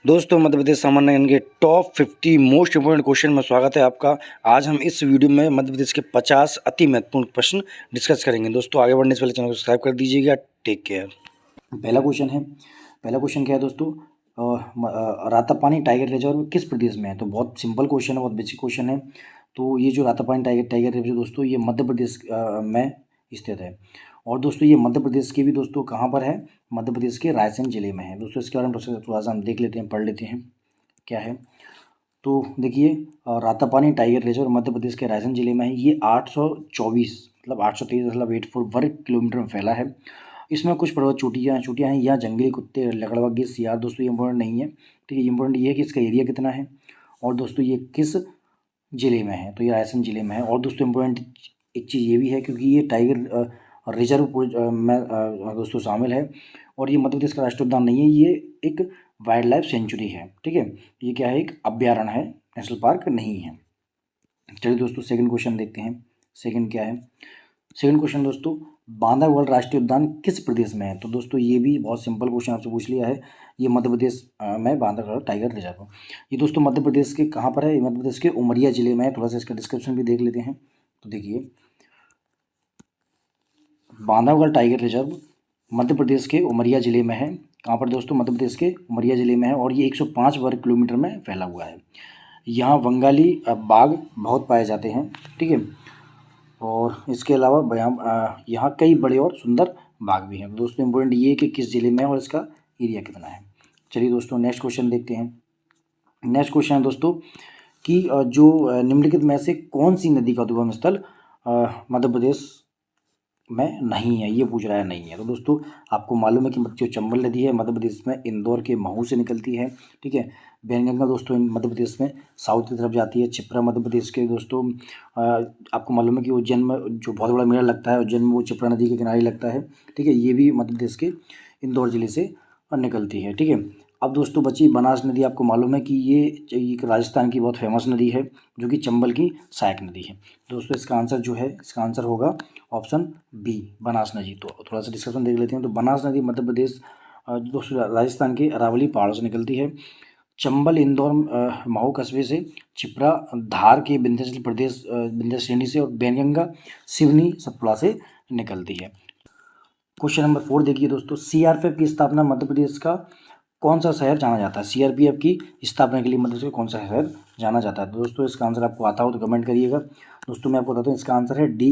दोस्तों मध्य प्रदेश सामान्य ज्ञान के टॉप 50 मोस्ट इंपोर्टेंट क्वेश्चन में स्वागत है आपका। आज हम इस वीडियो में मध्य प्रदेश के 50 अति महत्वपूर्ण प्रश्न डिस्कस करेंगे। दोस्तों आगे बढ़ने से पहले चैनल को सब्सक्राइब कर दीजिएगा। Take care. पहला क्वेश्चन क्या है दोस्तों, रातापानी टाइगर रिजर्व किस प्रदेश में है? तो बहुत सिंपल क्वेश्चन है, बहुत बेसिक क्वेश्चन है। तो ये जो रातापानी टाइगर रिजर्व दोस्तों ये मध्य प्रदेश में स्थित है। और दोस्तों ये मध्य प्रदेश के भी दोस्तों कहाँ पर है? मध्य प्रदेश के रायसेन जिले में है। दोस्तों इसके बारे में थोड़ा सा हम देख लेते हैं, पढ़ लेते हैं क्या है। तो देखिए रातापानी टाइगर रिजर्व मध्य प्रदेश के रायसेन जिले में है। ये 824 मतलब 823.84 वर्ग किलोमीटर में फैला है। इसमें कुछ पर्वत चोटियाँ हैं। यहाँ जंगली कुत्ते, लकड़बग्घे, सियार दोस्तों ये इंपॉर्टेंट नहीं है। ठीक है, इंपॉर्टेंट ये है कि इसका एरिया कितना है और दोस्तों ये किस जिले में है। तो ये रायसेन जिले में है। और दोस्तों इम्पोर्टेंट एक चीज़ ये भी है क्योंकि ये टाइगर रिजर्व में दोस्तों शामिल है और ये मध्य प्रदेश का राष्ट्रीय उद्यान नहीं है, ये एक वाइल्ड लाइफ सेंचुरी है। ठीक है, ये क्या है? एक अभ्यारण्य है, नेशनल पार्क नहीं है। चलिए दोस्तों सेकंड क्वेश्चन देखते हैं। सेकंड क्या है? सेकंड क्वेश्चन दोस्तों, बांधवगढ़ राष्ट्रीय उद्यान किस प्रदेश में है? तो दोस्तों ये भी बहुत सिंपल क्वेश्चन आपसे पूछ लिया है। ये मध्य प्रदेश में बांधवगढ़ टाइगर रिजर्व, ये दोस्तों मध्य प्रदेश के कहाँ पर है? ये मध्य प्रदेश के उमरिया जिले में है। थोड़ा सा इसका डिस्क्रिप्शन भी देख लेते हैं। तो देखिए बांधवगढ़ टाइगर रिजर्व मध्य प्रदेश के उमरिया जिले में है। कहाँ पर दोस्तों? मध्य प्रदेश के उमरिया जिले में है और ये 105 वर्ग किलोमीटर में फैला हुआ है। यहाँ बंगाली बाघ बहुत पाए जाते हैं। ठीक है, और इसके अलावा यहाँ कई बड़े और सुंदर बाघ भी हैं। दोस्तों इम्पोर्टेंट ये है कि किस जिले में है और इसका एरिया कितना है। चलिए दोस्तों नेक्स्ट क्वेश्चन देखते हैं। नेक्स्ट क्वेश्चन है दोस्तों कि जो निम्नलिखित में से कौन सी नदी का उद्गम स्थल मध्य प्रदेश में नहीं है? ये पूछ रहा है, नहीं है। तो दोस्तों आपको मालूम है कि जो चंबल नदी है मध्य प्रदेश में इंदौर के महू से निकलती है। ठीक है, बैनगंगा दोस्तों मध्य प्रदेश में साउथ की तरफ जाती है। छिप्रा मध्य प्रदेश के दोस्तों आपको मालूम है कि उज्जैन में जो बहुत बड़ा मेला लगता है उज्जैन में, वो छिप्रा नदी के किनारे लगता है। ठीक है, ये भी मध्य प्रदेश के इंदौर जिले से निकलती है। ठीक है, अब दोस्तों बची बनास नदी। आपको मालूम है कि ये एक राजस्थान की बहुत फेमस नदी है जो कि चंबल की सहायक नदी है। दोस्तों इसका आंसर जो है, इसका आंसर होगा ऑप्शन बी, बनास नदी। तो थोड़ा सा डिस्कशन देख लेते हैं। तो बनास नदी मध्य प्रदेश दोस्तों राजस्थान के अरावली पहाड़ों से निकलती है। चंबल इंदौर महू कस्बे से, छिप्रा धार के विंध्याचल प्रदेश विंध्य श्रेणी से और बैनगंगा सिवनी सतपुड़ा से निकलती है। क्वेश्चन नंबर 4 देखिए दोस्तों, सीआरपीएफ की स्थापना मध्य प्रदेश का कौन सा शहर जाना जाता है? सीआरपीएफ की स्थापना के लिए मध्य प्रदेश का कौन सा शहर जाना जाता है? दोस्तों इसका आंसर आपको आता हो तो कमेंट करिएगा। दोस्तों मैं आपको बताता हूँ, इसका आंसर है डी,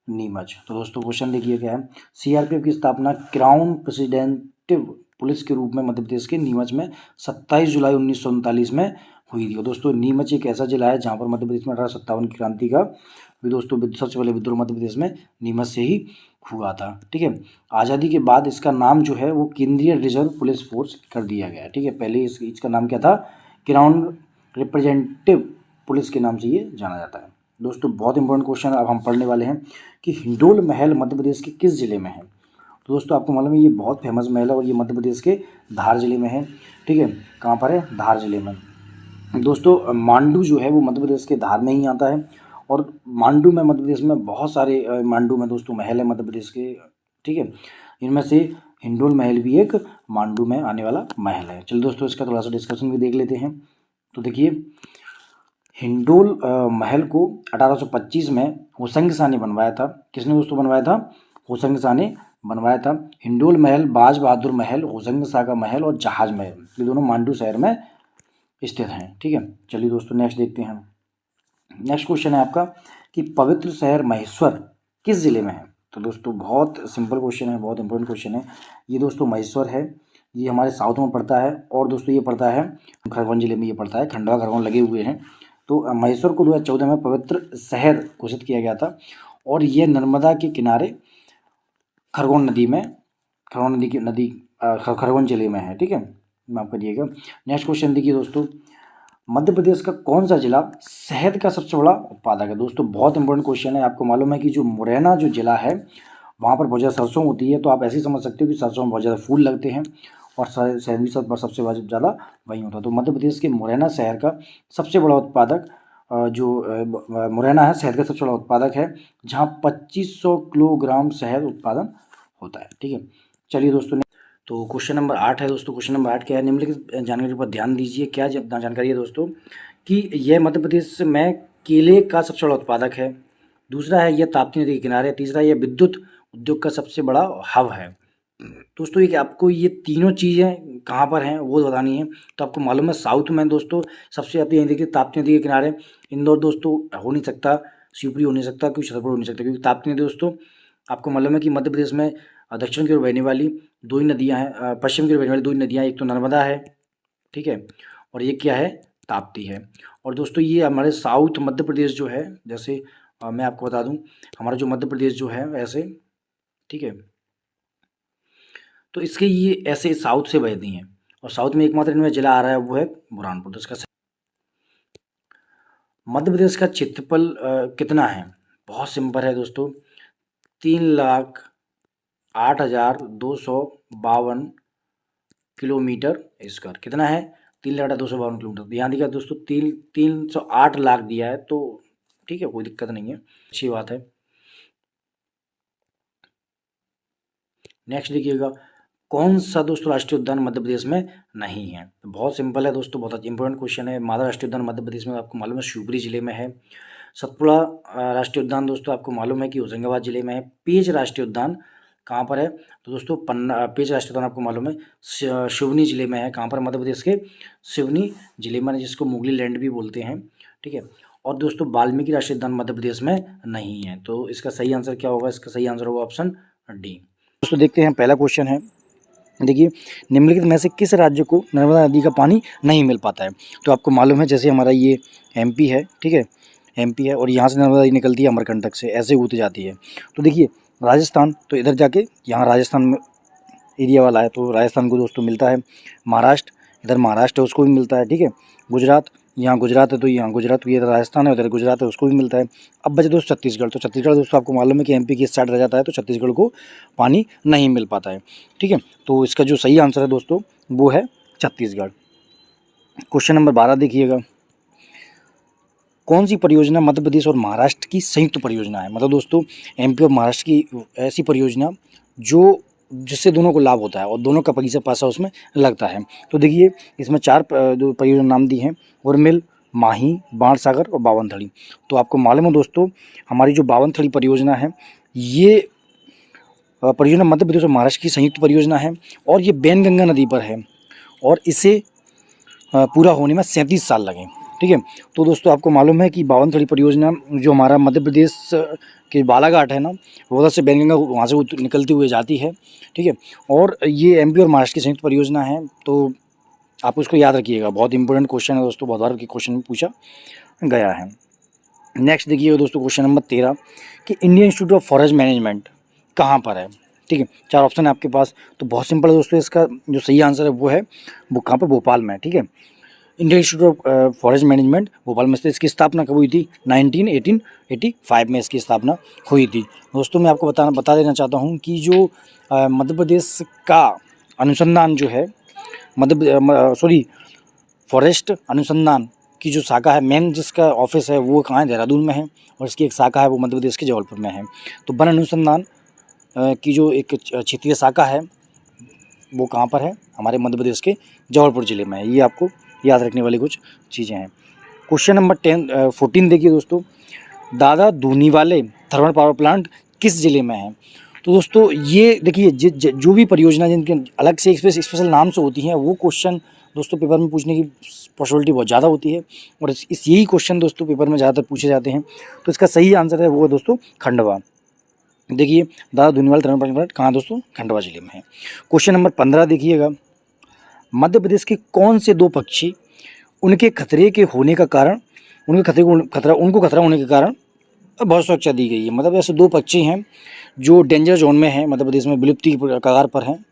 नीमच। तो दोस्तों क्वेश्चन देखिए क्या है। सीआरपीएफ की स्थापना क्राउन प्रेसिडेंटिव पुलिस के रूप में मध्य प्रदेश के नीमच में 27 जुलाई 1939 में हुई थी। दोस्तों नीमच एक ऐसा जिला है जहाँ पर मध्य प्रदेश में 1857 की क्रांति का भी दोस्तों सबसे पहले विद्रोह मध्य प्रदेश में नीमच से ही हुआ था। ठीक है, आज़ादी के बाद इसका नाम जो है वो केंद्रीय रिजर्व पुलिस फोर्स कर दिया गया। ठीक है, पहले इसका नाम क्या था? क्राउन रिप्रेजेंटेटिव पुलिस के नाम से ये जाना जाता है। दोस्तों बहुत इंपॉर्टेंट क्वेश्चन अब हम पढ़ने वाले हैं कि हिंडोल महल मध्य प्रदेश के किस जिले में है? तो दोस्तों आपको मालूम है ये बहुत फेमस महल है और ये मध्य प्रदेश के धार जिले में है। ठीक है, कहाँ पर है? धार जिले में। दोस्तों मांडू जो है वो मध्य प्रदेश के धार में ही आता है और मांडू में मध्य प्रदेश में बहुत सारे मांडू में दोस्तों महल है मध्य प्रदेश के। ठीक है, इनमें से हिंडोल महल भी एक मांडू में आने वाला महल है। चलिए दोस्तों इसका थोड़ा सा डिस्कशन भी देख लेते हैं। तो देखिए हिंडोल महल को 1825 में होशंग शाह ने बनवाया था। किसने दोस्तों बनवाया था? होशंग शाह ने बनवाया था। हिंडोल महल, बाज बहादुर महल, होशंग शाह का महल और जहाज महल, ये दोनों मांडू शहर में स्थित हैं। ठीक है, चलिए दोस्तों नेक्स्ट देखते हैं। नेक्स्ट क्वेश्चन है आपका कि पवित्र शहर महेश्वर किस जिले में है? तो दोस्तों बहुत सिंपल क्वेश्चन है, बहुत इंपॉर्टेंट क्वेश्चन है। ये दोस्तों महेश्वर है, ये हमारे साउथ में पड़ता है और दोस्तों ये पड़ता है खरगोन जिले में, ये पड़ता है। खंडवा खरगोन लगे हुए हैं। तो महेश्वर को 2014 में पवित्र शहर घोषित किया गया था और ये नर्मदा के किनारे खरगोन नदी में, खरगोन नदी की खरगोन जिले में है। ठीक है, माफ करिएगा। नेक्स्ट क्वेश्चन देखिए दोस्तों, मध्य प्रदेश का कौन सा जिला शहद का सबसे बड़ा उत्पादक है? दोस्तों बहुत इंपॉर्टेंट क्वेश्चन है। आपको मालूम है कि जो मुरैना जो जिला है वहाँ पर बहुत ज़्यादा सरसों होती है। तो आप ऐसे ही समझ सकते हो कि सरसों में बहुत ज़्यादा फूल लगते हैं और शहद भी सबसे ज़्यादा वहीं होता है। तो मध्य प्रदेश के मुरैना शहर का सबसे बड़ा उत्पादक मुरैना है, शहद का सबसे बड़ा उत्पादक है, जहाँ 2500 किलोग्राम शहद उत्पादन होता है। ठीक है, चलिए दोस्तों तो क्वेश्चन नंबर 8 है दोस्तों। क्वेश्चन नंबर 8 क्या है, निम्नलिखित जानकारी पर ध्यान दीजिए। क्या जानकारी है दोस्तों कि यह मध्य प्रदेश में केले का सबसे बड़ा उत्पादक है। दूसरा है यह ताप्ती नदी के किनारे है। तीसरा यह विद्युत उद्योग का सबसे बड़ा हब है। दोस्तों ये आपको ये तीनों चीज़ें कहाँ पर हैं वो बतानी है। तो आपको मालूम है साउथ में दोस्तों सबसे ज़्यादा यहीं देखिए ताप्ती नदी के किनारे। इंदौर दोस्तों हो नहीं सकता, शिवपुरी हो नहीं सकता, क्योंकि छतरपुर हो नहीं सकता, क्योंकि ताप्ती नदी दोस्तों आपको मालूम है कि मध्य प्रदेश में दक्षिण की ओर बहने वाली दो ही नदियाँ हैं, पश्चिम की ओर बहने वाली दो ही नदियाँ, एक तो नर्मदा है, ठीक है, और ये क्या है, ताप्ती है। और दोस्तों ये हमारे साउथ मध्य प्रदेश जो है, जैसे मैं आपको बता दूं हमारा जो मध्य प्रदेश जो है ऐसे, ठीक है, तो इसके ये ऐसे साउथ से बहती हैं और साउथ में एकमात्र इनमें जिला आ रहा है वो है बुरहानपुर। तो इसका मध्य प्रदेश का क्षेत्रफल कितना है, बहुत सिंपल है दोस्तों, 3,08,252 किलोमीटर स्क्वायर। कितना है, 3,08,252 किलोमीटर। ध्यान दिया दोस्तों, 308 लाख दिया है, तो ठीक है, कोई दिक्कत नहीं है, अच्छी बात है। नेक्स्ट देखिएगा, कौन सा दोस्तों राष्ट्रीय उद्यान मध्य प्रदेश में नहीं है। तो बहुत सिंपल है दोस्तों, बहुत इंपॉर्टेंट क्वेश्चन है। माधव राष्ट्रीय उद्यान मध्य प्रदेश में आपको मालूम है शिवपुरी जिले में है। सतपुड़ा राष्ट्रीय उद्यान दोस्तों आपको मालूम है कि होशंगाबाद जिले में है। पेंच राष्ट्रीय उद्यान कहाँ पर है, तो दोस्तों पेंच राष्ट्रीय उद्यान आपको मालूम है सिवनी जिले में है। कहाँ पर, मध्य प्रदेश के सिवनी जिले में, जिसको मुगली लैंड भी बोलते हैं, ठीक है। और दोस्तों वाल्मीकि राष्ट्रीय उद्यान मध्य प्रदेश में नहीं है। तो इसका सही आंसर क्या होगा, इसका सही आंसर होगा ऑप्शन डी। दोस्तों देखते हैं पहला क्वेश्चन है, देखिए निम्नलिखित में से किस राज्य को नर्मदा नदी का पानी नहीं मिल पाता है। तो आपको मालूम है जैसे हमारा ये एमपी है, ठीक है, एमपी है और यहाँ से नर्मदा नदी निकलती है अमरकंटक से, ऐसे होती जाती है। तो देखिए राजस्थान, तो इधर जाके यहाँ राजस्थान में एरिया वाला है, तो राजस्थान को दोस्तों मिलता है। महाराष्ट्र, इधर महाराष्ट्र है उसको भी मिलता है, ठीक है। गुजरात, यहाँ गुजरात है तो यहाँ गुजरात, ये राजस्थान है, उधर गुजरात है उसको भी मिलता है। अब बचे दोस्तों छत्तीसगढ़, तो छत्तीसगढ़ दोस्तों आपको मालूम है कि एमपी की इस साइड रह जाता है, तो छत्तीसगढ़ को पानी नहीं मिल पाता है, ठीक है। तो इसका जो सही आंसर है दोस्तों वो है छत्तीसगढ़। क्वेश्चन नंबर 12 देखिएगा, कौन सी परियोजना मध्य प्रदेश और महाराष्ट्र की संयुक्त परियोजना है। मतलब दोस्तों एमपी और महाराष्ट्र की ऐसी परियोजना जो जिससे दोनों को लाभ होता है और दोनों का पैसा उसमें लगता है। तो देखिए इसमें 4 परियोजना नाम दी हैं, उर्मिल, माही, बाणसागर और बावनथड़ी। तो आपको मालूम है दोस्तों हमारी जो बावनथड़ी परियोजना है, ये परियोजना मध्य प्रदेश और महाराष्ट्र की संयुक्त परियोजना है और ये बैनगंगा नदी पर है और इसे पूरा होने में 37 साल लगे, ठीक है। तो दोस्तों आपको मालूम है कि बावनथड़ी परियोजना जो हमारा मध्य प्रदेश के बालाघाट है ना, उधर से बैनगंगा वहाँ से निकलती हुई जाती है, ठीक है। और ये एमपी और महाराष्ट्र की संयुक्त परियोजना है, तो आप उसको याद रखिएगा, बहुत इंपॉर्टेंट क्वेश्चन है दोस्तों, बहुत बार के क्वेश्चन में पूछा गया है। नेक्स्ट देखिएगा दोस्तों क्वेश्चन नंबर 13 कि Indian institute of forest management कहाँ पर है, ठीक है। 4 ऑप्शन है आपके पास, तो बहुत सिंपल है दोस्तों, इसका जो सही आंसर है वो है वो कहाँ पर, भोपाल में, ठीक है। Indian institute of forest management Bhopal में, इसकी स्थापना कब हुई थी, 1885 में इसकी स्थापना हुई थी। दोस्तों मैं आपको बता देना चाहता हूँ कि जो मध्य प्रदेश का अनुसंधान जो है फॉरेस्ट अनुसंधान की जो शाखा है, मेन जिसका ऑफिस है वो कहाँ है, देहरादून में है, और इसकी एक शाखा है वो मध्य प्रदेश के जबलपुर में है। तो वन अनुसंधान की जो एक क्षेत्रीय शाखा है वो कहाँ पर है, हमारे मध्य प्रदेश के जबलपुर ज़िले में है। ये आपको याद रखने वाली कुछ चीज़ें हैं। क्वेश्चन नंबर 14 देखिए दोस्तों, दादा धूनीवाले थर्मल पावर प्लांट किस ज़िले में है। तो दोस्तों ये देखिए जो भी परियोजना जिनके अलग से स्पेशल नाम से होती हैं वो क्वेश्चन दोस्तों पेपर में पूछने की पॉसिबिलिटी बहुत ज़्यादा होती है और इस यही क्वेश्चन दोस्तों पेपर में ज़्यादातर पूछे जाते हैं। तो इसका सही आंसर है वो दोस्तों खंडवा। देखिए दादा धूनीवाल थर्मल पावर प्लांट कहाँ दोस्तों, खंडवा जिले में है। क्वेश्चन नंबर 15 देखिएगा, मध्य प्रदेश के कौन से 2 पक्षी उनके खतरे के होने का कारण, उनको खतरा होने के कारण बहुत सुरक्षा दी गई है। मतलब ऐसे 2 पक्षी हैं जो डेंजर जोन में हैं, मध्य प्रदेश में विलुप्ति की कगार पर हैं,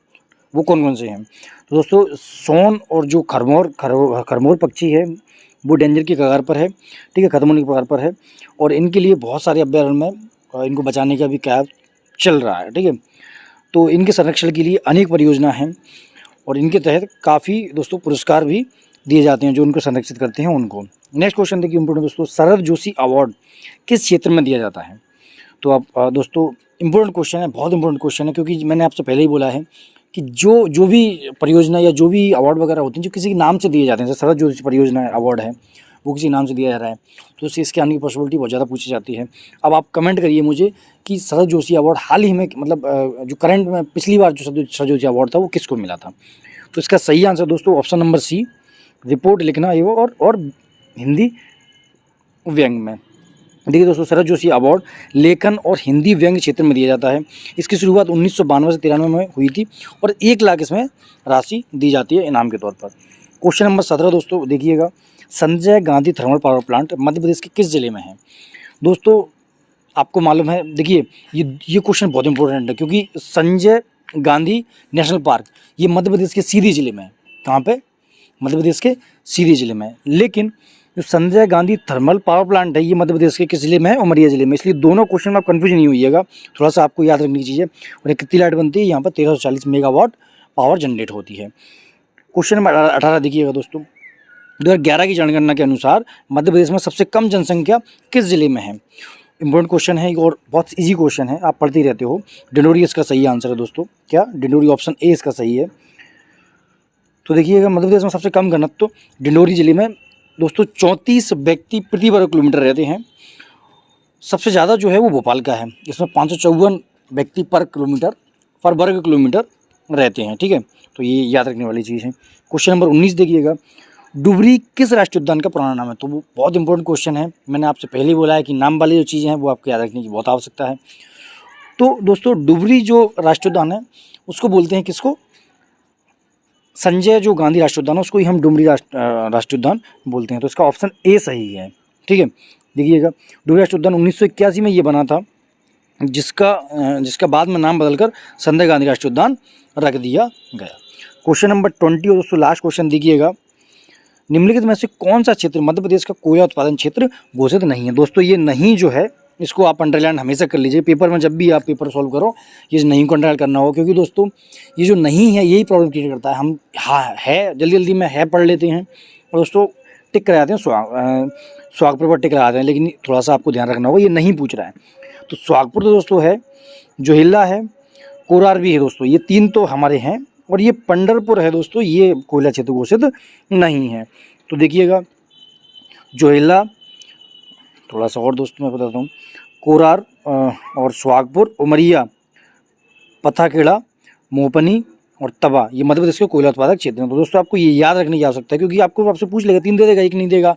वो कौन कौन से हैं। तो दोस्तों सोन और जो खरमोर पक्षी है वो डेंजर की कगार पर है, ठीक है, खत्म होने की कगार पर है और इनके लिए बहुत सारे अभ्यारण्य में इनको बचाने का भी कार्य चल रहा है, ठीक है। तो इनके संरक्षण के लिए अनेक परियोजना हैं और इनके तहत काफ़ी दोस्तों पुरस्कार भी दिए जाते हैं जो उनको संरक्षित करते हैं उनको। नेक्स्ट क्वेश्चन देखिए इम्पोर्टेंट दोस्तों, शरद जोशी अवार्ड किस क्षेत्र में दिया जाता है। तो आप दोस्तों इम्पोर्टेंट क्वेश्चन है, बहुत इंपॉर्टेंट क्वेश्चन है, क्योंकि मैंने आपसे पहले ही बोला है कि जो जो भी परियोजना या जो भी अवार्ड वगैरह होते हैं जो किसी के नाम से दिए जाते हैं, जैसे शरद जोशी परियोजना अवार्ड है वो किसी नाम से दिया जा रहा है, तो इसके आने की पॉसिबिलिटी बहुत ज़्यादा पूछी जाती है। अब आप कमेंट करिए मुझे कि शरद जोशी अवार्ड हाल ही में मतलब जो करंट में पिछली बार जो शरद जोशी अवार्ड था वो किसको मिला था। तो इसका सही आंसर दोस्तों ऑप्शन नंबर सी, रिपोर्ट लिखना ये वो और हिंदी व्यंग में। देखिए दोस्तों, शरद जोशी अवार्ड लेखन और हिंदी व्यंग क्षेत्र में दिया जाता है। इसकी शुरुआत 1992 से 93 में हुई थी और 1 लाख इसमें राशि दी जाती है इनाम के तौर पर। क्वेश्चन नंबर 17 दोस्तों देखिएगा, Sanjay Gandhi thermal power plant Madhya Pradesh के किस जिले में है। दोस्तों आपको मालूम है, देखिए ये क्वेश्चन बहुत इंपॉर्टेंट है क्योंकि संजय गांधी नेशनल पार्क ये मध्य प्रदेश के सीधी जिले में है। कहाँ पे? मध्य प्रदेश के सीधी जिले में। लेकिन जो Sanjay Gandhi thermal power plant है ये मध्य प्रदेश के किस जिले में है? उमरिया जिले में। इसलिए दोनों क्वेश्चन में आप कन्फ्यूज नहीं होइएगा, थोड़ा सा आपको याद रखने की चीज़ है। और कितनी लाइट बनती है? यहाँ पर 1340 मेगावाट पावर जनरेट होती है। क्वेश्चन नंबर 18 देखिएगा दोस्तों, 2011 की जनगणना के अनुसार मध्य प्रदेश में सबसे कम जनसंख्या किस जिले में है। इंपॉर्टेंट क्वेश्चन है और बहुत इजी क्वेश्चन है, आप पढ़ते ही रहते हो। डिंडोरी इसका सही आंसर है दोस्तों। क्या? डिंडोरी, ऑप्शन ए इसका सही है। तो देखिएगा मध्य प्रदेश में सबसे कम घनत्व डिंडोरी जिले में दोस्तों 34 व्यक्ति प्रति वर्ग किलोमीटर रहते हैं। सबसे ज़्यादा जो है वो भोपाल का है, इसमें 554 व्यक्ति पर वर्ग किलोमीटर रहते हैं। ठीक है, तो ये याद रखने वाली चीज़ है। क्वेश्चन नंबर 19 देखिएगा, डुबरी किस राष्ट्रीय उद्यान का पुराना नाम है। तो वो बहुत इंपॉर्टेंट क्वेश्चन है, मैंने आपसे पहले ही बोला है कि नाम वाली जो चीज़ें हैं वो आपको याद रखने की बहुत आवश्यकता है। तो दोस्तों डुबरी जो राष्ट्रीय उद्यान है उसको बोलते हैं किसको? संजय जो गांधी राष्ट्रीय उद्यान है उसको ही हम डुमरी राष्ट्रीय उद्यान बोलते हैं। तो इसका ऑप्शन ए सही है। ठीक है, देखिएगा डुमरी राष्ट्रीय उद्यान 1981 में ये बना था, जिसका बाद में नाम बदलकर संजय गांधी राष्ट्रीय उद्यान रख दिया गया। क्वेश्चन नंबर 20 और दोस्तों लास्ट क्वेश्चन देखिएगा, निम्नलिखित में से कौन सा क्षेत्र मध्य प्रदेश का कोयला उत्पादन क्षेत्र घोषित नहीं है। दोस्तों ये नहीं जो है इसको आप अंडरलाइन हमेशा कर लीजिए पेपर में, जब भी आप पेपर सॉल्व करो ये नहीं को अंडरलाइन करना हो, क्योंकि दोस्तों ये जो नहीं है यही प्रॉब्लम क्रिएट करता है। हम है जल्दी जल्दी में है पढ़ लेते हैं और दोस्तों टिक कराते हैं, सुहागपुर पर टिक लगाते हैं, लेकिन थोड़ा सा आपको ध्यान रखना होगा ये नहीं पूछ रहा है। तो सुहागपुर तो दोस्तों है, जोहिल्ला है, कोरार भी है दोस्तों, ये 3 तो हमारे हैं। और ये पंडरपुर है दोस्तों, ये कोयला क्षेत्र घोषित नहीं है। तो देखिएगा जोहिल्ला, थोड़ा सा और दोस्तों मैं बताता हूँ, कोरार और सुहागपुर, उमरिया, पथाखेड़ा, मोपनी और तवा ये मध्य प्रदेश के कोयला उत्पादक क्षेत्र हैं। तो दोस्तों आपको ये याद रखने की आवश्यकता है, क्योंकि आपको आपसे पूछ लेगा 3 दे देगा 1 नहीं देगा,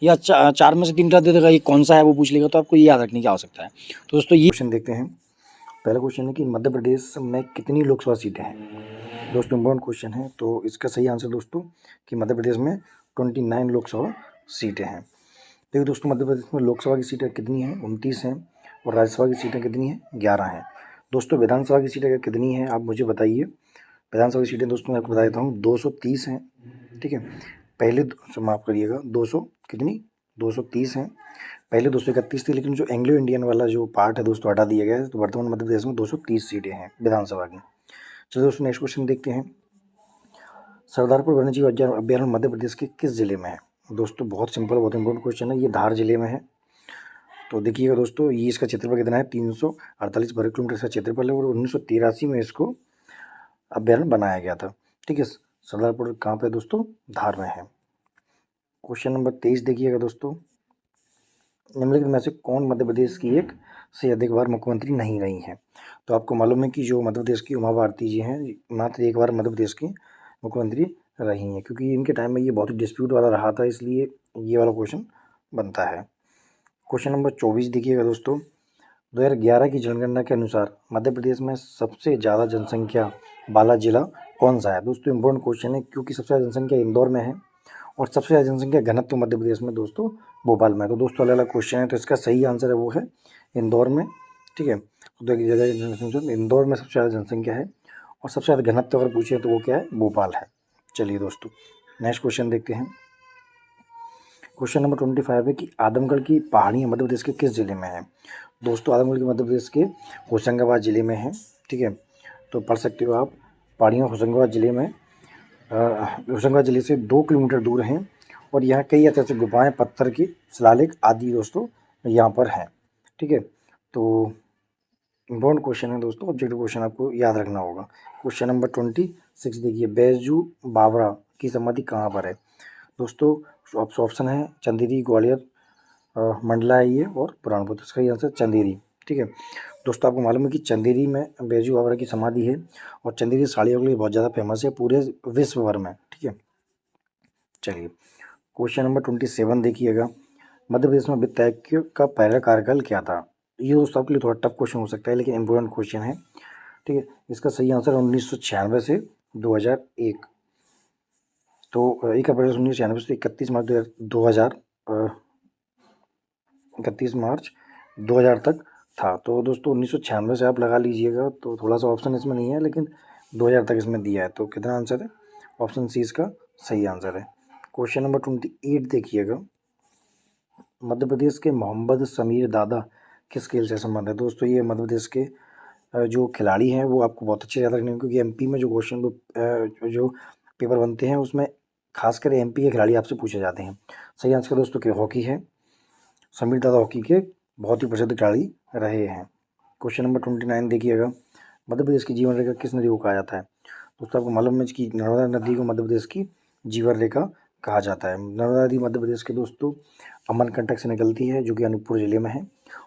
या 4 में से 3 दे देगा, ये कौन सा है वो पूछ लेगा। तो आपको ये याद रखने की आवश्यकता है। तो दोस्तों ये क्वेश्चन देखते हैं। पहला क्वेश्चन है कि मध्य प्रदेश में कितनी लोकसभा सीटें हैं। दोस्तों इम्पोर्टेंट क्वेश्चन है, तो इसका सही आंसर दोस्तों कि मध्य प्रदेश में 29 लोकसभा सीटें हैं। देखिए दोस्तों मध्य प्रदेश में लोकसभा की सीटें कितनी हैं? 29 हैं। और राज्यसभा की सीटें कितनी हैं? 11 हैं। दोस्तों विधानसभा की सीटें कितनी हैं आप मुझे बताइए। विधानसभा की सीटें दोस्तों मैं आपको बता देता हूँ 230 हैं। ठीक है, पहले माफ़ करिएगा 200 कितनी 230 हैं। पहले 231 थी, लेकिन जो एंग्लो इंडियन वाला जो पार्ट है दोस्तों हटा दिया गया है। तो वर्तमान मध्य प्रदेश में 230 सीटें हैं विधानसभा की। चलिए दोस्तों नेक्स्ट क्वेश्चन देखते हैं। सरदारपुर वन्यजीव अभ्यारण्य मध्य प्रदेश के किस जिले में है। दोस्तों बहुत सिंपल, बहुत इंपॉर्टेंट क्वेश्चन है, ये धार जिले में है। तो देखिएगा दोस्तों ये इसका क्षेत्रफल कितना है? 348 वर्ग किलोमीटर इसका क्षेत्रफल है और 1983 में इसको अभ्यारण्य बनाया गया था। ठीक है, सरदारपुर कहाँ पे दोस्तों? धार में है। क्वेश्चन नंबर 23 देखिएगा दोस्तों, निम्नलिखित में से कौन मध्य प्रदेश की एक से अधिक बार मुख्यमंत्री नहीं रही हैं। तो आपको मालूम है कि जो मध्य प्रदेश की उमा भारती जी हैं मात्र 1 बार मध्य प्रदेश की मुख्यमंत्री रही हैं, क्योंकि इनके टाइम में ये बहुत ही डिस्प्यूट वाला रहा था, इसलिए ये वाला क्वेश्चन बनता है। क्वेश्चन नंबर 24 देखिएगा दोस्तों, 2011 की जनगणना के अनुसार मध्य प्रदेश में सबसे ज़्यादा जनसंख्या वाला जिला कौन सा है। दोस्तों इंपॉर्टेंट क्वेश्चन है, क्योंकि सबसे ज़्यादा जनसंख्या इंदौर में है और सबसे ज़्यादा जनसंख्या घनत्व मध्य प्रदेश में दोस्तों भोपाल में। तो दोस्तों अलग अलग क्वेश्चन है, तो इसका सही आंसर है वो है इंदौर में। ठीक है, तो इंदौर में सबसे ज़्यादा जनसंख्या है और सबसे ज़्यादा घनत्व अगर पूछे तो वो क्या है? भोपाल है। चलिए दोस्तों नेक्स्ट क्वेश्चन देखते हैं। क्वेश्चन नंबर 25 है कि आदमगढ़ की पहाड़ियाँ मध्य प्रदेश के किस जिले में है। दोस्तों आदमगढ़ की मध्य प्रदेश के होशंगाबाद जिले में है। ठीक है, तो पढ़ सकते हो आप, पहाड़ियाँ होशंगाबाद जिले में, होशंगाबाद जिले से 2 किलोमीटर दूर हैं और यहाँ कई ऐतिहासिक गुफाएं, पत्थर की शिलालेख आदि दोस्तों यहाँ पर हैं। ठीक है, तो इम्पोर्टेंट क्वेश्चन है दोस्तों, ऑब्जेक्टिव क्वेश्चन आपको याद रखना होगा। क्वेश्चन नंबर 26 देखिए, बैजू बावरा की समाधि कहाँ पर है। दोस्तों ऑप्शन है चंदेरी, ग्वालियर, मंडला है ये, और बुरहानपुर। तो इसका ये आंसर चंदेरी, ठीक है। दोस्तों आपको मालूम है कि चंदेरी में बैजू बावरा की समाधि है, और चंदेरी साड़ियों के लिए बहुत ज़्यादा फेमस है पूरे विश्व भर में, ठीक है। चलिए क्वेश्चन नंबर 27 देखिएगा, मध्य प्रदेश में वित्त आयोग का पहला कार्यकाल क्या था। ये दोस्तों आपके लिए थोड़ा टफ क्वेश्चन हो सकता है, लेकिन इम्पोर्टेंट क्वेश्चन है, ठीक है। इसका सही आंसर 1996 से 2001। तो 1 अप्रैल 1996 से 31 मार्च 2000 तक था। तो दोस्तों 1996 से आप लगा लीजिएगा, तो थोड़ा सा ऑप्शन इसमें नहीं है, लेकिन 2000 तक इसमें दिया है। तो कितना आंसर है, ऑप्शन सी इसका सही आंसर है। क्वेश्चन नंबर 28 देखिएगा, मध्य प्रदेश के मोहम्मद समीर दादा किस खेल से संबंध है। दोस्तों ये मध्य प्रदेश के जो खिलाड़ी हैं वो आपको बहुत अच्छे याद रखने हैं, क्योंकि एमपी में जो क्वेश्चन जो पेपर बनते हैं उसमें खासकर एमपी के खिलाड़ी आपसे पूछे जाते हैं। सही आंसर दोस्तों के हॉकी है, समीर दादा हॉकी के बहुत ही प्रसिद्ध खिलाड़ी रहे हैं। क्वेश्चन नंबर 29 देखिएगा, मध्य प्रदेश की जीवन रेखा किस नदी को कहा जाता है। दोस्तों आपको मालूम है कि नर्मदा नदी को मध्य प्रदेश की जीवन रेखा कहा जाता है। नर्मदा नदी मध्य प्रदेश के दोस्तों अमरकंटक से निकलती है, जो कि अनूपपुर जिले में है।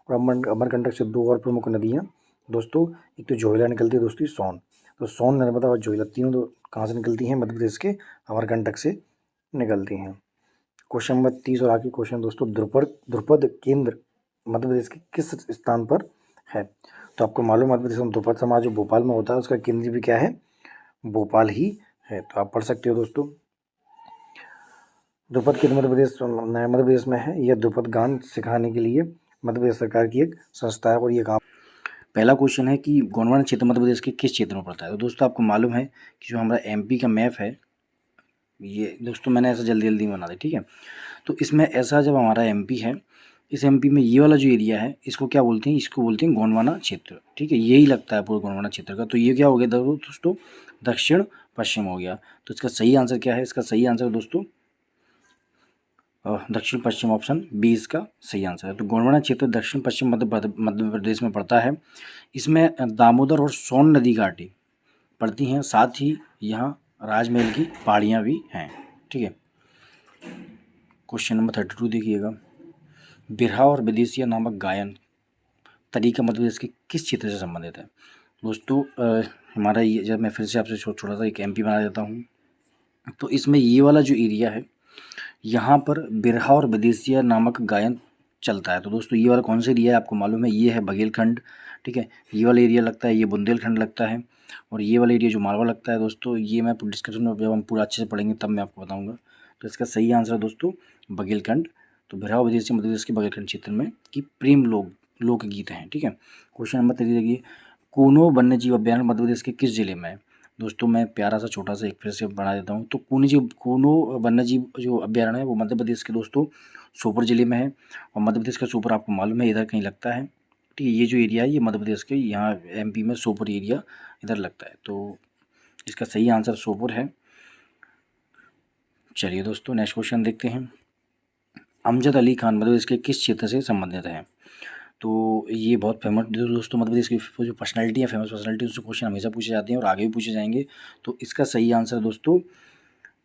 और अमरकंटक से दो और प्रमुख नदियाँ दोस्तों, एक तो जोहिला निकलती है दोस्तों सोन। तो सोन, नर्मदा और जोहिला तीनों तो कहाँ से निकलती हैं, मध्य प्रदेश के अमरकंटक से निकलती हैं। क्वेश्चन नंबर 30 और आखिरी क्वेश्चन दोस्तों, ध्रुपद केंद्र मध्य प्रदेश के किस स्थान पर है। तो आपको मालूम है मध्य प्रदेश में ध्रुपद समाज जो भोपाल में होता है, उसका केंद्र भी क्या है, भोपाल ही है। तो आप पढ़ सकते हो दोस्तों, ध्रुपद केंद्र मध्य प्रदेश में है। यह ध्रुपद गान सिखाने के लिए मध्य प्रदेश सरकार की एक संस्था है, और ये काम। पहला क्वेश्चन है कि गोंडवाना क्षेत्र मध्य प्रदेश के किस क्षेत्र में पड़ता है। तो दोस्तों आपको मालूम है कि जो हमारा एमपी का मैप है, ये दोस्तों मैंने ऐसा जल्दी जल्दी बना दिया, ठीक है। तो इसमें ऐसा जब हमारा एमपी है, इस एमपी में ये वाला जो एरिया है इसको क्या बोलते हैं, इसको बोलते हैं गोंडवाना क्षेत्र, ठीक है। यही लगता है पूरा गोंडवाना क्षेत्र का। तो ये क्या हो गया दोस्तों, दक्षिण पश्चिम हो गया। तो इसका सही आंसर क्या है, इसका सही आंसर दोस्तों दक्षिण पश्चिम, ऑप्शन बी इसका सही आंसर है। तो गोंडवाना क्षेत्र दक्षिण पश्चिम मध्य प्रदेश में पड़ता है। इसमें दामोदर और सोन नदी घाटी पड़ती हैं, साथ ही यहाँ राजमहल की पहाड़ियाँ भी हैं, ठीक है। क्वेश्चन नंबर 32 देखिएगा, बिरहा और विदेशिया नामक गायन तरीका मध्य प्रदेश के किस क्षेत्र से संबंधित है। दोस्तों हमारा ये, जब मैं फिर से आपसे छोटा सा एक एमपी बना देता हूँ, तो इसमें ये वाला जो एरिया है, यहाँ पर बिरहा और विदेशिया नामक गायन चलता है। तो दोस्तों ये वाला कौन सा एरिया है, आपको मालूम है, ये है बघेलखंड, ठीक है। ये वाला एरिया लगता है, ये बुंदेलखंड लगता है, और ये वाला एरिया जो मालवा लगता है दोस्तों, ये मैं डिस्कशन में जब हम पूरा अच्छे से पढ़ेंगे तब मैं आपको बताऊंगा। तो इसका सही आंसर है दोस्तों बघेलखंड। तो बिरहा विदेशी मध्य प्रदेश के बघेलखंड क्षेत्र में की प्रेम लोकगीत हैं, ठीक है। क्वेश्चन नंबर 3 देखिए, कूनो वन्यजीव अभ्यारण्य मध्य प्रदेश के किस जिले में है। दोस्तों मैं प्यारा सा छोटा सा एक फिर से बना देता हूँ। तो कूनो वन्यजीव जो अभ्यारण्य है वो मध्य प्रदेश के दोस्तों सोपोर जिले में है, और मध्य प्रदेश का सोपोर आपको मालूम है इधर कहीं लगता है, ठीक है। ये जो एरिया है ये मध्य प्रदेश के यहाँ एमपी में सोपोर एरिया इधर लगता है। तो इसका सही आंसर सोपोर है। चलिए दोस्तों नेक्स्ट क्वेश्चन देखते हैं, अमजद अली खान मध्य प्रदेश के किस क्षेत्र से संबंधित है। तो ये बहुत फेमस दोस्तों मध्य प्रदेश की जो पर्सनैलिटी है, फेमस पर्सनैलिटी, उससे क्वेश्चन हमेशा पूछे जाते हैं और आगे भी पूछे जाएंगे। तो इसका सही आंसर दोस्तों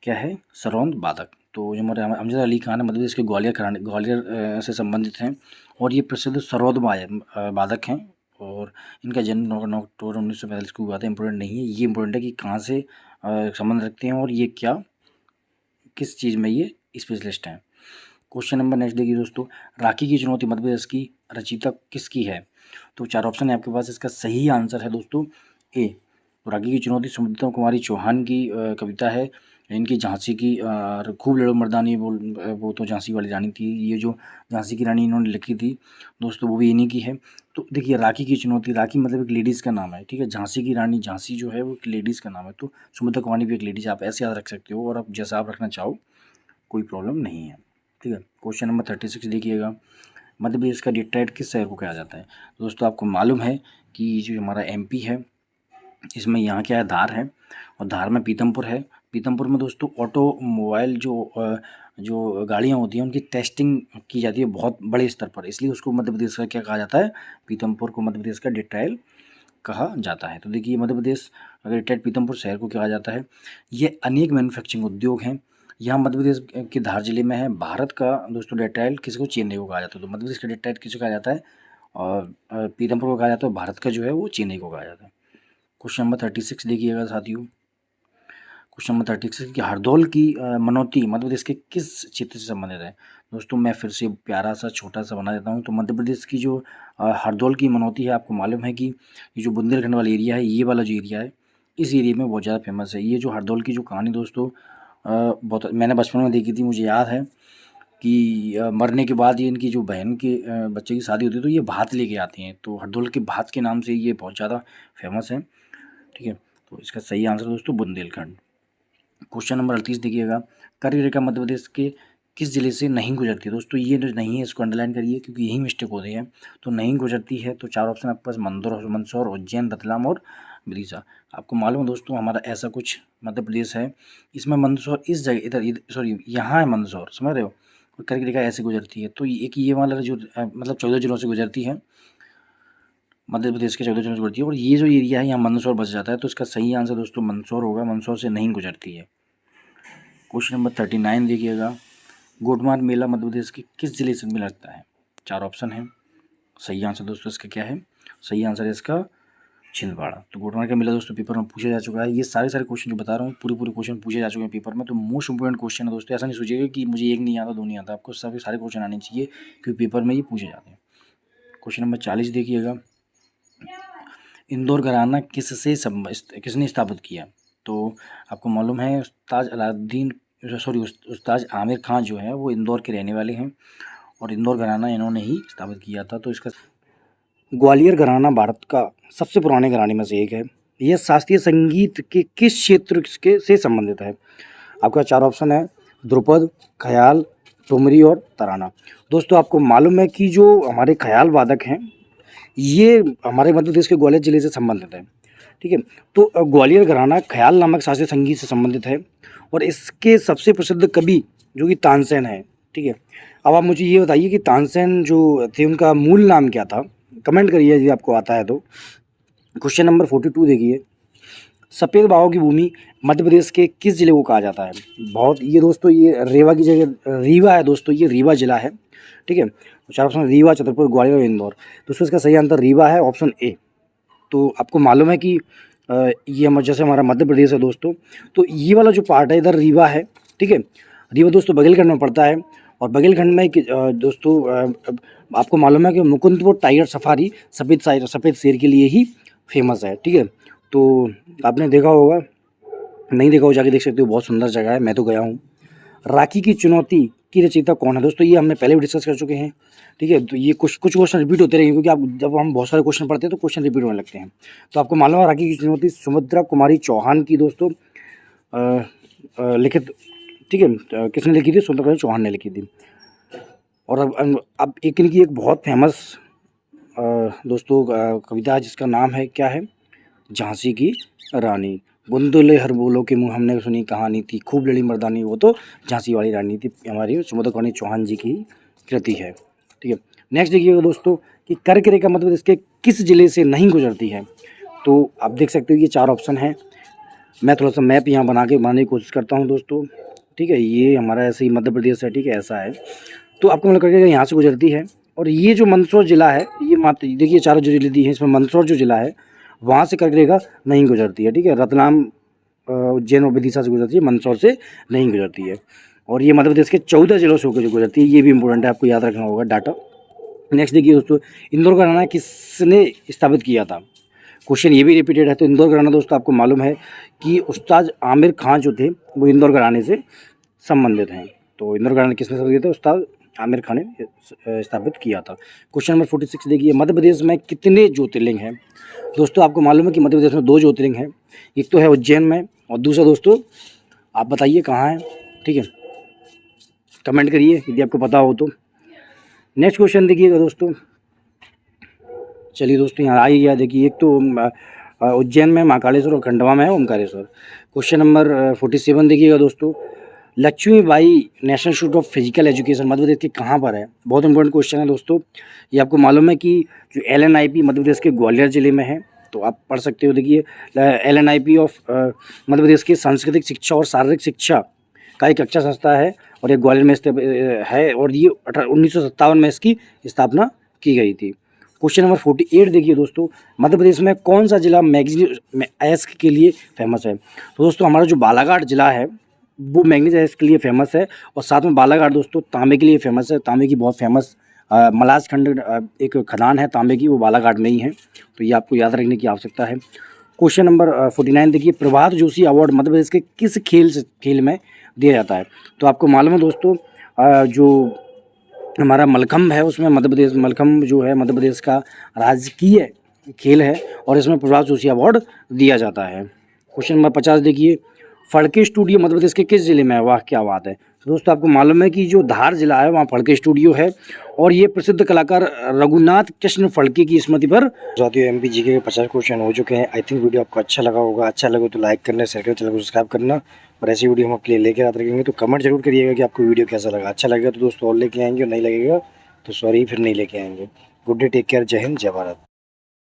क्या है, सरौंद बादक। तो जो हमारे अमजद अली खान है मध्य प्रदेश के ग्वालियर से संबंधित हैं, और ये प्रसिद्ध सरौंद बादक हैं, और इनका जन्म 9 अक्टूबर 1945 को हुआ था। इंपॉर्टेंट नहीं है, ये इंपॉर्टेंट है कि कहाँ से संबंध रखते हैं और ये क्या किस चीज़ में ये स्पेशलिस्ट हैं। क्वेश्चन नंबर नेक्स्ट देखिए दोस्तों, राखी की चुनौती मध्य प्रदेश की रचयिता किसकी है। तो 4 ऑप्शन है आपके पास, इसका सही आंसर है दोस्तों ए। तो राखी की चुनौती सुमित्रा कुमारी चौहान की कविता है। इनकी झांसी की खूब लड़ो मर्दानी, वो तो झांसी वाली रानी थी। ये जो झांसी की रानी इन्होंने लिखी थी दोस्तों वो भी इन्हीं की है। तो देखिए राखी की चुनौती, राखी मतलब एक लेडीज़ का नाम है, ठीक है। झांसी की रानी, झांसी जो है वो एक लेडीज़ का नाम है। तो सुमित्रा कुमारी भी एक लेडीज़, आप ऐसे याद रख सकते हो, और आप जैसा आप रखना चाहो कोई प्रॉब्लम नहीं है, ठीक है। क्वेश्चन नंबर 36 देखिएगा, मध्य प्रदेश का डेट्राइट किस शहर को कहा जाता है। दोस्तों आपको मालूम है कि जो हमारा एमपी है इसमें यहाँ क्या है, धार है, और धार में पीतमपुर है। पीतमपुर में दोस्तों ऑटोमोबाइल जो गाड़ियाँ होती हैं उनकी टेस्टिंग की जाती है बहुत बड़े स्तर पर, इसलिए उसको मध्य प्रदेश का क्या कहा जाता है, पीतमपुर को मध्य प्रदेश का डेट्राइल कहा जाता है। तो देखिए मध्य प्रदेश ग्रेटर पीतमपुर शहर को कहा जाता है। ये अनेक मैन्युफैक्चरिंग उद्योग हैं। यहाँ मध्य प्रदेश के धार जिले में है। भारत का दोस्तों डेट्राइट किसी को चेन्नई को कहा जाता है, तो मध्य प्रदेश का डेट्राइट किसे कहा जाता है और पीतमपुर को कहा जाता है। भारत का जो है वो चेन्नई को कहा जाता है। क्वेश्चन नंबर 36 देखिएगा साथियों। क्वेश्चन नंबर 36 कि हरदौल की मनौती मध्य प्रदेश के किस क्षेत्र से संबंधित है। दोस्तों मैं फिर से प्यारा सा छोटा सा बना देता हूँ। तो मध्य प्रदेश की जो हरदौल की मनौती है, आपको मालूम है कि ये जो बुंदेलखंड वाला एरिया है, ये वाला जो एरिया है, इस एरिया में बहुत ज़्यादा फेमस है। ये जो हरदौल की जो कहानी दोस्तों बहुत मैंने बचपन में देखी थी। मुझे याद है कि मरने के बाद ये इनकी जो बहन के बच्चे की शादी होती है तो ये भात लेके आती हैं, तो हरदौल के भात के नाम से ये बहुत ज़्यादा फेमस है। ठीक है, तो इसका सही आंसर दोस्तों बुंदेलखंड। क्वेश्चन नंबर 38 देखिएगा। कर्क रेखा मध्य प्रदेश के किस जिले से नहीं गुजरती है। दोस्तों ये जो नहीं है इसको अंडरलाइन करिए, क्योंकि यही मिस्टेक होती है। तो नहीं गुजरती है तो 4 ऑप्शन आपके पास मंदसौर, उज्जैन, रतलाम और विदिशा। आपको मालूम है दोस्तों हमारा ऐसा कुछ मध्य प्रदेश है, इसमें मंदसौर इस जगह इधर सॉरी यहाँ है मंदसौर, समझ रहे हो। और कर्क रेखा ऐसे गुजरती है, तो एक ये वाला जो मतलब 14 जिलों से गुजरती है, मध्य प्रदेश के 14 जिलों से गुजरती है। और ये जो एरिया है यहाँ मंदसौर बच जाता है, तो इसका सही आंसर दोस्तों मंदसौर होगा। मंदसौर से नहीं गुजरती है। क्वेश्चन नंबर 39 देखिएगा। गोटमार मेला मध्य प्रदेश के किस जिले से मिला लगता है। 4 ऑप्शन है। सही आंसर दोस्तों इसका क्या है, सही आंसर है इसका छिंदवाड़ा। तो गोटमार का मेला दोस्तों पेपर में पूछा जा चुका है। ये सारे क्वेश्चन जो बता रहा हूँ पूरे क्वेश्चन पूछे जा चुके हैं पेपर में। तो मोस्ट इंपोर्टेंट क्वेश्चन है दोस्तों। ऐसा नहीं सोचिएगा कि मुझे एक नहीं आता, दो नहीं आता, आपको सभी सारे क्वेश्चन आने चाहिए, क्योंकि पेपर में ये पूछे जाते हैं। क्वेश्चन नंबर 40 देखिएगा। इंदौर घराना किसने स्थापित किया। तो आपको मालूम है उस्ताद आमिर खान जो है वो इंदौर के रहने वाले हैं, और इंदौर घराना इन्होंने ही स्थापित किया था। तो इसका ग्वालियर घराना भारत का सबसे पुराने घराने में से एक है। यह शास्त्रीय संगीत के किस क्षेत्र के से संबंधित है। आपका 4 ऑप्शन है। ध्रुपद, ख्याल, ठुमरी और तराना। दोस्तों आपको मालूम है कि जो हमारे ख्याल वादक हैं ये हमारे मध्य प्रदेश के ग्वालियर जिले से संबंधित है। ठीक है, तो ग्वालियर घराना ख्याल नामक शास्त्रीय संगीत से संबंधित है, और इसके सबसे प्रसिद्ध कवि जो कि तानसेन है। ठीक है, अब आप मुझे ये बताइए कि तानसेन जो थे उनका मूल नाम क्या था, कमेंट करिए यदि आपको आता है तो। क्वेश्चन नंबर 42 देखिए। सफ़ेद बाघों की भूमि मध्य प्रदेश के किस जिले को कहा जाता है। बहुत ये दोस्तों ये रेवा की जगह रीवा है दोस्तों, ये रीवा जिला है। ठीक है, 4 ऑप्शन रीवा, छतरपुर, ग्वालियर और इंदौर। दोस्तों इसका सही आंसर रीवा है, ऑप्शन ए। तो आपको मालूम है कि ये जैसे हमारा मध्य प्रदेश है दोस्तों, तो ये वाला जो पार्ट है इधर रीवा है। ठीक है, रीवा दोस्तों बघेलखंड में पड़ता है, और बघेलखंड में दोस्तों आपको मालूम है कि मुकुंदपुर टाइगर सफारी सफ़ेद शेर के लिए ही फेमस है। ठीक है, तो आपने देखा होगा, नहीं देखा हो जाके देख सकते हो, बहुत सुंदर जगह है, मैं तो गया हूँ। राखी की चुनौती की रचयिता कौन है। दोस्तों ये हमने पहले भी डिस्कस कर चुके हैं। ठीक है, तो ये कुछ क्वेश्चन रिपीट होते रहेंगे, क्योंकि आप जब हम बहुत सारे क्वेश्चन पढ़ते हैं तो क्वेश्चन रिपीट होने लगते हैं। तो आपको मालूम है राखी की चुनौती सुभद्रा कुमारी चौहान की दोस्तों लिखित। ठीक है, किसने लिखी थी, सुभद्रा कुमारी चौहान ने लिखी थी। और अब एक इनकी एक बहुत फेमस दोस्तों कविता है जिसका नाम है क्या है, झांसी की रानी। बुंदुले हर बोलो के मुँह हमने सुनी कहानी थी, खूब लड़ी मर्दानी, वो तो झांसी वाली रानी थी, हमारी सुभद्रा कुमारी चौहान जी की कृति है। ठीक है, नेक्स्ट देखिएगा दोस्तों कि कर्क रेखा मध्य प्रदेश के किस जिले से नहीं गुजरती है। तो आप देख सकते हो ये 4 ऑप्शन है। मैं थोड़ा सा मैप यहाँ बनाने की कोशिश करता हूँ दोस्तों। ठीक है, ये हमारा ऐसे ही मध्य प्रदेश है। ठीक है, ऐसा है, तो आपको मतलब करके यहाँ से गुजरती है। और ये जो मंदसौर जिला है, ये मात्र देखिए 4 जो जिले दी है, इसमें मंदसौर जो जिला है वहाँ से कर्क रेखा नहीं गुजरती है। ठीक है, रतलाम, उज्जैन और विदिशा से गुजरती है, मंदसौर से नहीं गुजरती है। और ये मध्य प्रदेश के 14 जिलों से होकर जो गुजरती है, ये भी इंपॉर्टेंट है, आपको याद रखना होगा डाटा। नेक्स्ट देखिए दोस्तों, इंदौर घराना किसने स्थापित किया था। क्वेश्चन ये भी रिपीटेड है। तो इंदौर घराना दोस्तों आपको मालूम है कि उस्ताद आमिर खान जो थे वो इंदौर घराने से संबंधित हैं। तो इंदौर घराना किसने स्थापित किया था, उस्ताद आमिर खान ने स्थापित किया था। क्वेश्चन नंबर 46 देखिए। मध्य प्रदेश में कितने ज्योतिर्लिंग हैं। दोस्तों आपको मालूम है कि मध्य प्रदेश में 2 ज्योतिर्लिंग हैं, एक तो है उज्जैन में और दूसरा दोस्तों आप बताइए कहाँ है। ठीक है, कमेंट करिए यदि आपको पता हो तो। नेक्स्ट क्वेश्चन देखिएगा दोस्तों। चलिए दोस्तों यहाँ आ ही गया, देखिए एक तो उज्जैन में महाकालेश्वर और खंडवा में है ओमकारेश्वर। क्वेश्चन नंबर 47 देखिएगा दोस्तों। Laxmibai national institute of physical education Madhya Pradesh के कहाँ पर है। बहुत इंपॉर्टेंट क्वेश्चन है दोस्तों। ये आपको मालूम है कि जो LNIP मध्य प्रदेश के ग्वालियर जिले में है। तो आप पढ़ सकते हो। देखिए LNIP ऑफ मध्य प्रदेश की सांस्कृतिक शिक्षा और शारीरिक शिक्षा का एक अच्छा संस्था है और ये ग्वालियर में स्थित है और ये 1957 में इसकी स्थापना की गई थी। क्वेश्चन नंबर 48 देखिए दोस्तों, मध्य प्रदेश में कौन सा जिला मैग्नीज एस्क के लिए फेमस है? तो दोस्तों हमारा जो बालाघाट जिला है वो मैग्नीज एस्क के लिए फेमस है और साथ में बालाघाट दोस्तों तांबे के लिए फेमस है। तांबे की बहुत फेमस मलाज खंड एक खदान है तांबे की, वो बालाघाट में ही है, तो ये आपको याद रखने की आवश्यकता है। क्वेश्चन नंबर 49 देखिए, प्रभात जोशी अवार्ड मध्य प्रदेश के किस खेल में दिया जाता है? तो आपको मालूम है दोस्तों जो हमारा मलखम्ब है उसमें मध्य प्रदेश मलखम्ब जो है मध्य प्रदेश का राजकीय खेल है और इसमें प्रभात जोशी अवार्ड दिया जाता है। क्वेश्चन नंबर 50 देखिए, फड़के स्टूडियो मध्य प्रदेश के किस जिले में है? वाह क्या बात है। तो दोस्तों आपको मालूम है कि जो धार जिला है वहाँ फड़के स्टूडियो है और ये प्रसिद्ध कलाकार रघुनाथ कृष्ण फड़के की स्मृति पर। साथियों MPGK के 50 क्वेश्चन हो चुके हैं। आई थिंक वीडियो आपको अच्छा लगा होगा। अच्छा लगे तो लाइक करना, शेयर करना, चैनल को सब्सक्राइब करना और ऐसी वीडियो हम आपके लिए लेकर आते रहेंगे। तो कमेंट जरूर करिएगा कि आपको वीडियो कैसा लगा। अच्छा लगेगा तो दोस्तों और लेके आएंगे और नहीं लगेगा तो सॉरी फिर नहीं लेके आएंगे। गुड डे, टेक केयर, जय हिंद, जय भारत।